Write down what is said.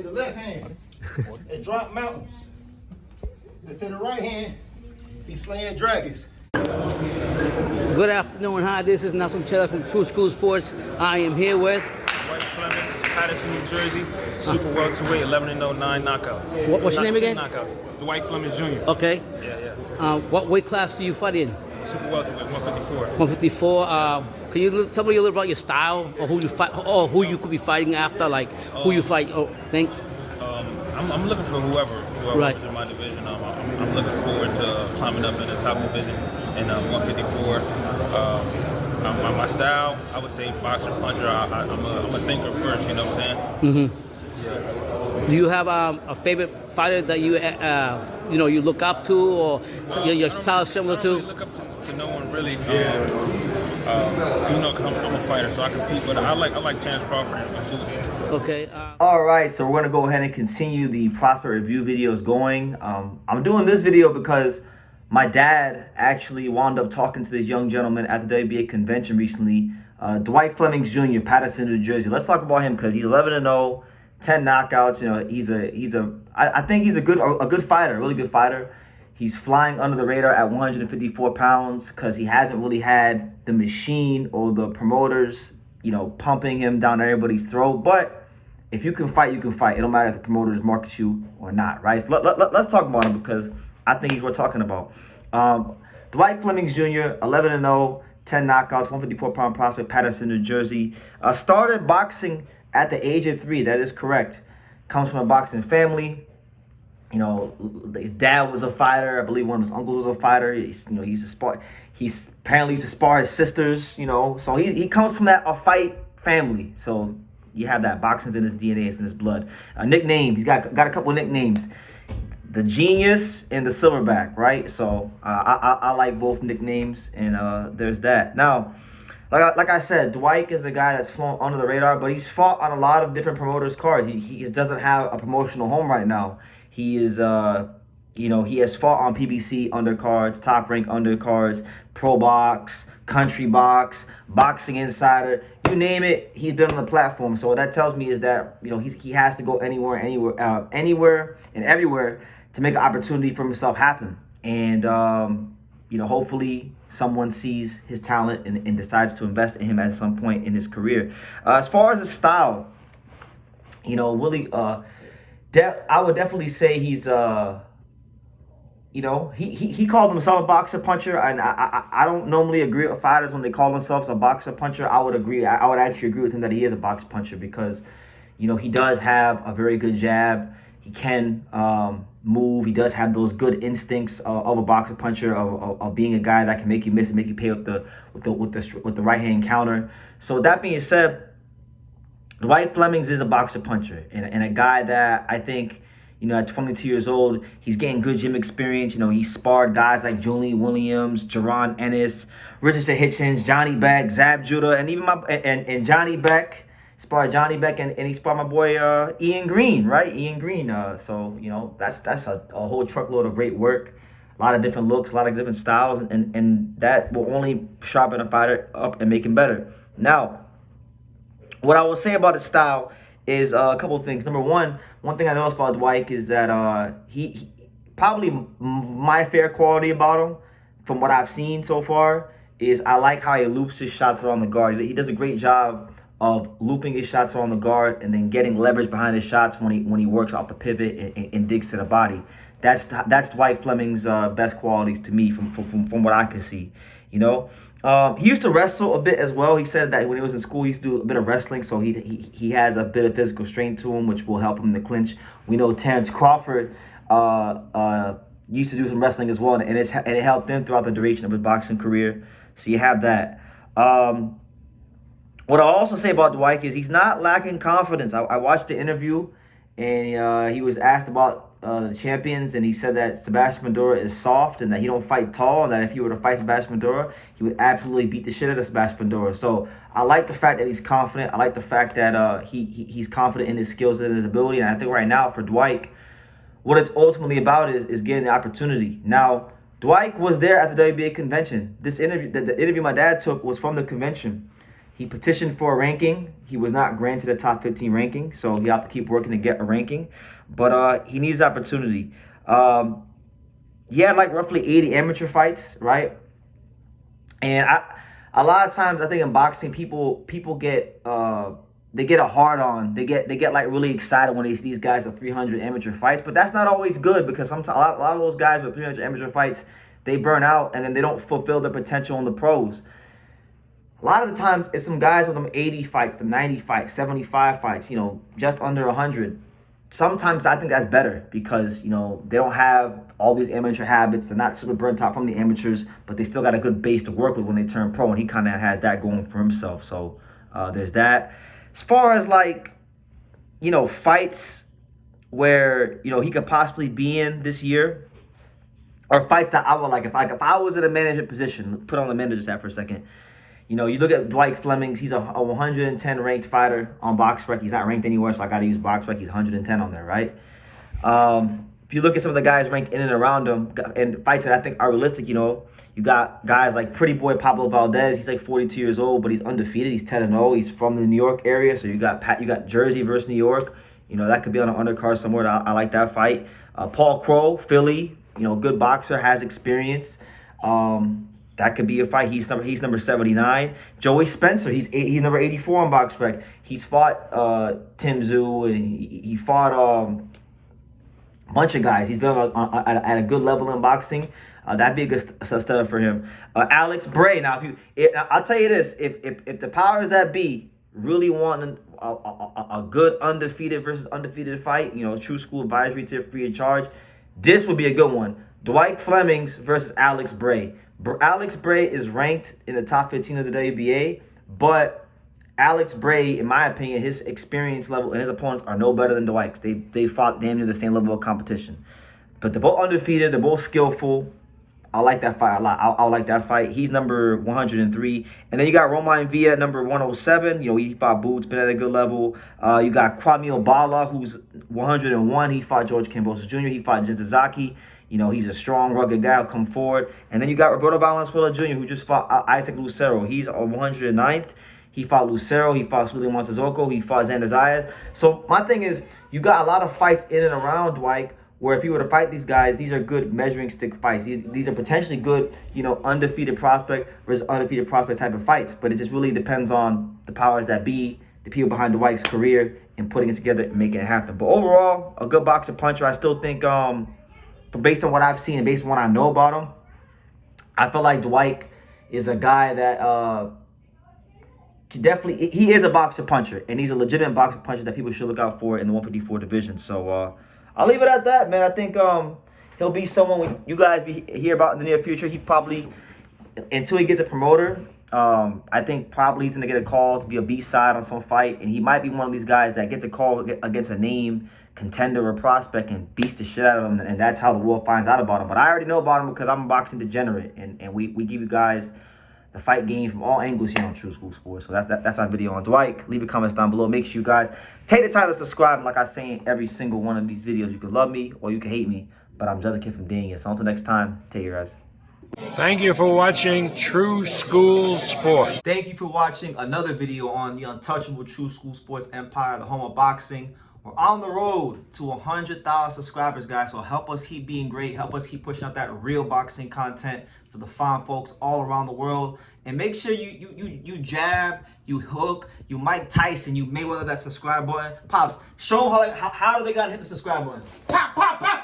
the left hand and drop mountains. Instead of the right hand, be slaying dragons. Good afternoon. Hi, this is Nelson Taylor from True School Sports. I am here with Dwyke Flemmings, Patterson, New Jersey, super welterweight, 11-0, 9 knockouts. what's your name again? Knockouts. Dwyke Flemmings Jr. Okay. Yeah. What weight class do you fight in? Super welterweight, 154. 154. Can you tell me a little about your style or who you fight or who you could be fighting after, like who you fight? Think. I'm looking for whoever Right. is in my division. I'm looking forward to climbing up in the top division in 154. My style, I would say boxer, puncher. I'm a thinker first. You know what I'm saying? Yeah. Do you have a favorite fighter that you look up to, or your style similar I to? don't really look up to no one really. Cause I'm a fighter, so I compete. But I like Chance Crawford and Boots. Okay. All right, so we're gonna go ahead and continue the prospect review videos going. I'm doing this video because my dad actually wound up talking to this young gentleman at the WBA convention recently, Dwyke Flemmings Jr., Patterson, New Jersey. Let's talk about him because he's 11-0, 10 knockouts. You know, I think he's a good fighter, a really good fighter. He's flying under the radar at 154 pounds because he hasn't really had the machine or the promoters, you know, pumping him down everybody's throat. But if you can fight, you can fight. It don't matter if the promoters market you or not, right? So let's talk about him because I think he's worth talking about. Dwyke Flemmings Jr., 11-0, 10 knockouts, 154-pound prospect, Patterson, New Jersey. Started boxing at the age of 3. That is correct. Comes from a boxing family. You know, his dad was a fighter. I believe one of his uncles was a fighter. He used to spar. He's apparently used to spar his sisters. You know, so he comes from a fight family. So you have that. Boxing's in his DNA, it's in his blood. Nickname. He's got a couple of nicknames. The Genius and the Silverback, right? So I like both nicknames, and there's that. Now, like I said, Dwyke is a guy that's flown under the radar, but he's fought on a lot of different promoters' cards. He doesn't have a promotional home right now. He is, he has fought on PBC undercards, Top Rank undercards, Pro Box, Country Box, Boxing Insider, you name it, he's been on the platform. So what that tells me is that, you know, he has to go anywhere and everywhere to make an opportunity for himself happen. And, hopefully someone sees his talent and decides to invest in him at some point in his career. As far as his style, you know, really, I would definitely say he's, he called himself a boxer puncher, and I don't normally agree with fighters when they call themselves a boxer puncher. I would actually agree with him that he is a boxer puncher because, you know, he does have a very good jab. He can move. He does have those good instincts of a boxer puncher, of being a guy that can make you miss and make you pay with the right hand counter. So that being said, Dwyke Flemmings is a boxer puncher and a guy that I think, you know, at 22 years old, he's getting good gym experience. You know, he sparred guys like Julian Williams, Jerron Ennis, Richardson Hitchens, Johnny Beck, Zab Judah, and even and Johnny Beck. Sparred Johnny Beck and he sparred my boy Ian Green, right? Ian Green. So, you know, that's a whole truckload of great work. A lot of different looks, a lot of different styles, and that will only sharpen a fighter up and make him better. Now, what I will say about his style is a couple of things. Number one thing I noticed about Dwyke is that he probably my fair quality about him from what I've seen so far is I like how he loops his shots around the guard. He does a great job of looping his shots around the guard and then getting leverage behind his shots when he works off the pivot and digs to the body. That's Dwyke Flemmings' best qualities to me from what I can see. You know, he used to wrestle a bit as well. He said that when he was in school, he used to do a bit of wrestling, so he has a bit of physical strength to him, which will help him in the clinch. We know Terrence Crawford used to do some wrestling as well, and it helped him throughout the duration of his boxing career. So you have that. What I'll also say about Dwyke is he's not lacking confidence. I watched the interview, and he was asked about the champions, and he said that Sebastian Medora is soft and that he don't fight tall, and that if he were to fight Sebastian Medora, he would absolutely beat the shit out of Sebastian Medora. So I like the fact that he's confident. I like the fact that he's confident in his skills and his ability. And I think right now for Dwyke, what it's ultimately about is getting the opportunity. Now, Dwyke was there at the WBA convention. This interview, the interview my dad took was from the convention. He petitioned for a ranking. He was not granted a top 15 ranking, so he have to keep working to get a ranking. But he needs opportunity. He had like roughly 80 amateur fights, right? And a lot of times I think in boxing, people get they get a hard on. They get like really excited when they see these guys with 300 amateur fights, but that's not always good because sometimes a lot of those guys with 300 amateur fights, they burn out and then they don't fulfill their potential in the pros. A lot of the times it's some guys with them 80 fights, the 90 fights, 75 fights, you know, just under 100. Sometimes I think that's better because, you know, they don't have all these amateur habits. They're not super burnt out from the amateurs, but they still got a good base to work with when they turn pro, and he kind of has that going for himself. So there's that. As far as like, you know, fights where, you know, he could possibly be in this year, or fights that I would like, if I was in a management position, put on the manager's hat for a second. You know, you look at Dwyke Flemmings, he's a 110 ranked fighter on BoxRec. He's not ranked anywhere, so I got to use BoxRec. He's 110 on there, right? If you look at some of the guys ranked in and around him and fights that I think are realistic, you know, you got guys like Pretty Boy Pablo Valdez. He's like 42 years old, but he's undefeated. He's 10-0. He's from the New York area, so you got Jersey versus New York. You know, that could be on an undercard somewhere. I like that fight. Paul Crow, Philly, you know, good boxer, has experience. That could be a fight. He's number 79. Joey Spencer, he's number 84 on BoxRec. He's fought Tim Tszyu, and he fought a bunch of guys. He's been at a good level in boxing. That'd be a good step for him. Alex Bray. Now, I'll tell you this: if the powers that be really want a good undefeated versus undefeated fight, you know, true school advisory tip free of charge, this would be a good one. Dwyke Flemmings versus Alex Bray. Alex Bray is ranked in the top 15 of the WBA, but Alex Bray, in my opinion, his experience level and his opponents are no better than Dwyke's. They fought damn near the same level of competition. But they're both undefeated. They're both skillful. I like that fight a lot. I like that fight. He's number 103. And then you got Romain Villa, number 107. You know, he fought Boots, been at a good level. You got Kwame Bala, who's 101. He fought George Kambosos Jr. He fought Jintazaki. You know, he's a strong, rugged guy. He'll come forward. And then you got Roberto Valenzuela Jr., who just fought Isaac Lucero. He's on 109th. He fought Lucero. He fought Sully Montezocco. He fought Xander Zayas. So my thing is, you got a lot of fights in and around Dwyke, where if you were to fight these guys, these are good measuring stick fights. These are potentially good, you know, undefeated prospect versus undefeated prospect type of fights. But it just really depends on the powers that be, the people behind Dwyke's career, and putting it together and making it happen. But overall, a good boxer puncher. I still think, based on what I've seen and based on what I know about him, I feel like Dwyke is a guy that he is a boxer puncher, and he's a legitimate boxer puncher that people should look out for in the 154 division. So I'll leave it at that, man. I think he'll be someone you guys hear about in the near future. He probably, until he gets a promoter, I think probably he's going to get a call to be a B-side on some fight, and he might be one of these guys that gets a call against a name contender or prospect and beats the shit out of him, and that's how the world finds out about him. But I already know about him because I'm a boxing degenerate, and we give you guys the fight game from all angles here on True School Sports. So that's my video on Dwyke. Leave your comments down below. Make sure you guys take the time to subscribe. And like I say in every single one of these videos, you can love me or you can hate me, but I'm just a kid from Dang It. So until next time, take care, guys. Thank you for watching True School Sports. Thank you for watching another video on the untouchable True School Sports empire, the home of boxing. We're on the road to 100,000 subscribers, guys. So help us keep being great. Help us keep pushing out that real boxing content for the fine folks all around the world. And make sure you jab, you hook, you Mike Tyson, you Mayweather that subscribe button. Pops, show them how do they gotta hit the subscribe button. Pop, pop, pop.